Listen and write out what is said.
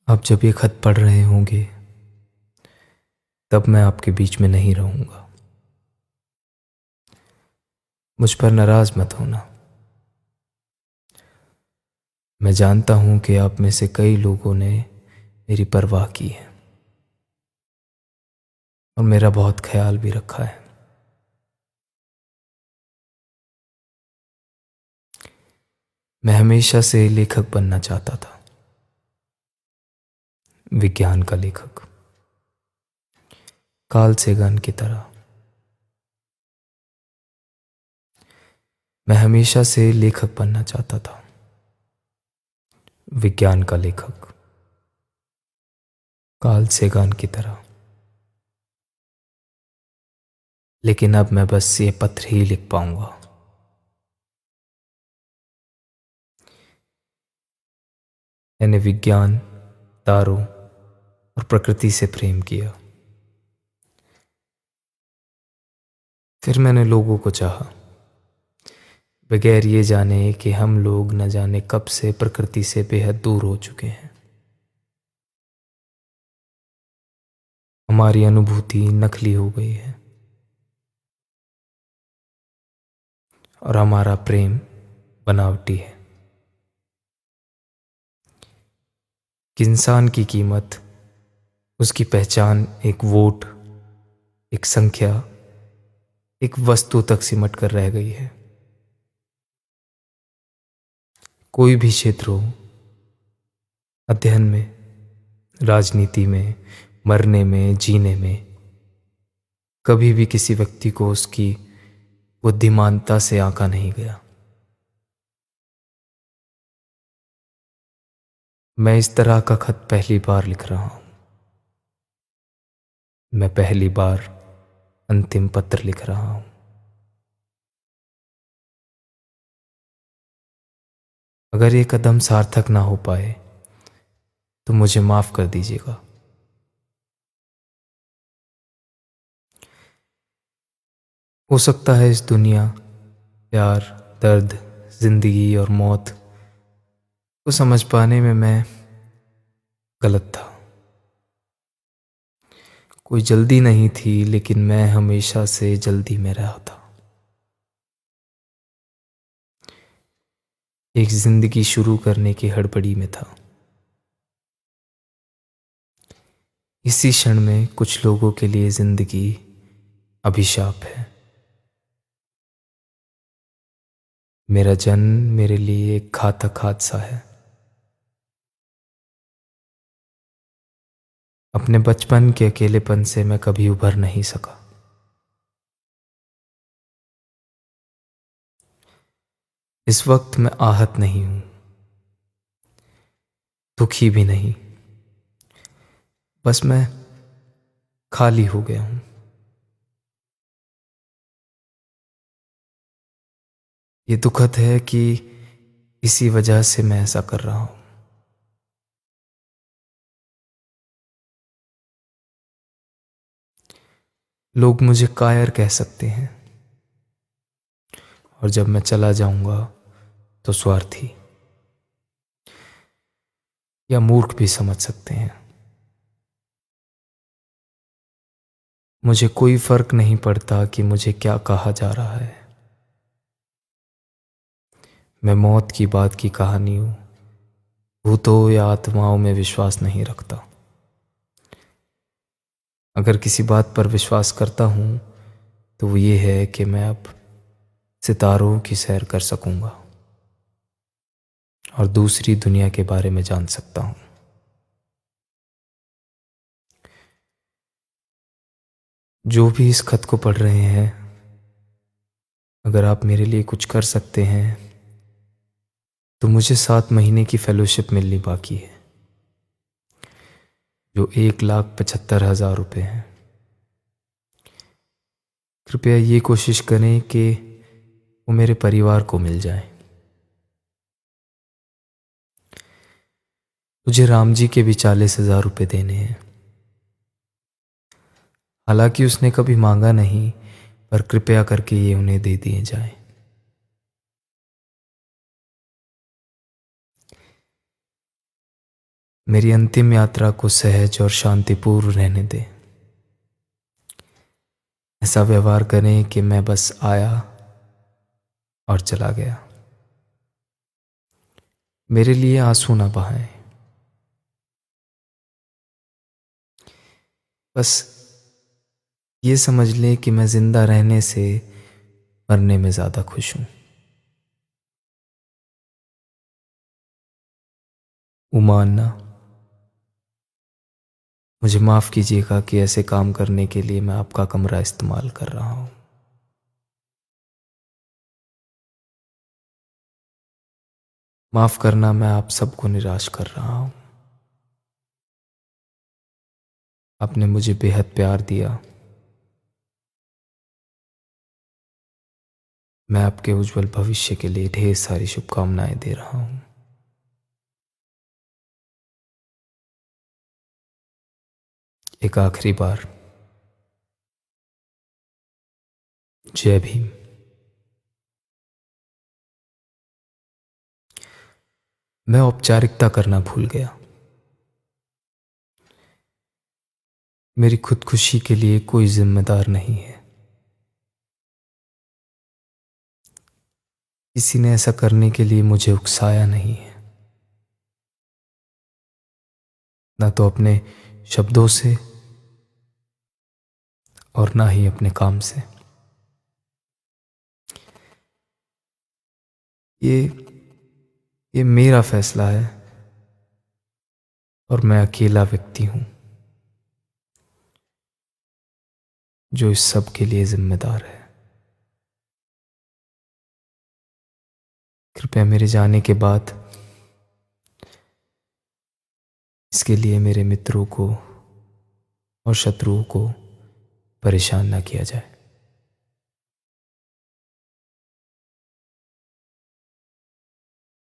आप जब ये खत पढ़ रहे होंगे तब मैं आपके बीच में नहीं रहूंगा। मुझ पर नाराज मत होना। मैं जानता हूं कि आप में से कई लोगों ने मेरी परवाह की है और मेरा बहुत ख्याल भी रखा है। मैं हमेशा से लेखक बनना चाहता था, विज्ञान का लेखक, कार्ल सेगन की तरह। मैं हमेशा से लेखक बनना चाहता था, विज्ञान का लेखक, कार्ल सेगन की तरह। लेकिन अब मैं बस ये पत्र ही लिख पाऊंगा। मैंने विज्ञान, तारों और प्रकृति से प्रेम किया। फिर मैंने लोगों को चाहा, बगैर ये जाने कि हम लोग न जाने कब से प्रकृति से बेहद दूर हो चुके हैं। हमारी अनुभूति नकली हो गई है और हमारा प्रेम बनावटी है। कि इंसान की कीमत, उसकी पहचान एक वोट, एक संख्या, एक वस्तु तक सिमट कर रह गई है। कोई भी क्षेत्र हो, अध्ययन में, राजनीति में, मरने में, जीने में, कभी भी किसी व्यक्ति को उसकी बुद्धिमानता से आंका नहीं गया। मैं इस तरह का खत पहली बार लिख रहा हूं। मैं पहली बार अंतिम पत्र लिख रहा हूं। अगर ये कदम सार्थक ना हो पाए तो मुझे माफ कर दीजिएगा। हो सकता है इस दुनिया, प्यार, दर्द, जिंदगी और मौत को समझ पाने में मैं गलत था। कोई जल्दी नहीं थी, लेकिन मैं हमेशा से जल्दी में रहा था। एक जिंदगी शुरू करने की हड़बड़ी में था। इसी क्षण में कुछ लोगों के लिए जिंदगी अभिशाप है। मेरा जन्म मेरे लिए एक घातक हादसा है। अपने बचपन के अकेलेपन से मैं कभी उभर नहीं सका। इस वक्त मैं आहत नहीं हूं, दुखी भी नहीं, बस मैं खाली हो गया हूं। ये दुखद है कि इसी वजह से मैं ऐसा कर रहा हूं। लोग मुझे कायर कह सकते हैं और जब मैं चला जाऊंगा तो स्वार्थी या मूर्ख भी समझ सकते हैं। मुझे कोई फर्क नहीं पड़ता कि मुझे क्या कहा जा रहा है। मैं मौत की बात की कहानियों, भूतों या आत्माओं में विश्वास नहीं रखता। अगर किसी बात पर विश्वास करता हूं तो वो ये है कि मैं अब सितारों की सैर कर सकूंगा और दूसरी दुनिया के बारे में जान सकता हूं। जो भी इस खत को पढ़ रहे हैं, अगर आप मेरे लिए कुछ कर सकते हैं तो मुझे 7 महीने की फेलोशिप मिलनी बाकी है, जो 1,75,000 रुपये है। कृपया ये कोशिश करें कि वो मेरे परिवार को मिल जाए। मुझे राम जी के भी 40,000 रुपये देने हैं। हालांकि उसने कभी मांगा नहीं, पर कृपया करके ये उन्हें दे दिए जाएं। मेरी अंतिम यात्रा को सहज और शांतिपूर्ण रहने दें। ऐसा व्यवहार करें कि मैं बस आया और चला गया। मेरे लिए आंसू ना बहाएं। बस ये समझ लें कि मैं जिंदा रहने से मरने में ज़्यादा खुश हूँ। उमा अन्ना, मुझे माफ़ कीजिएगा कि ऐसे काम करने के लिए मैं आपका कमरा इस्तेमाल कर रहा हूँ। माफ़ करना, मैं आप सबको निराश कर रहा हूँ। आपने मुझे बेहद प्यार दिया। मैं आपके उज्जवल भविष्य के लिए ढेर सारी शुभकामनाएं दे रहा हूँ। एक आखिरी बार जय भीम। मैं औपचारिकता करना भूल गया। मेरी खुदकुशी के लिए कोई जिम्मेदार नहीं है। किसी ने ऐसा करने के लिए मुझे उकसाया नहीं है, ना तो अपने शब्दों से और ना ही अपने काम से। ये ये मेरा फैसला है और मैं अकेला व्यक्ति हूं जो इस सब के लिए जिम्मेदार है। कृपया मेरे जाने के बाद इसके लिए मेरे मित्रों को और शत्रुओं को परेशान ना किया जाए।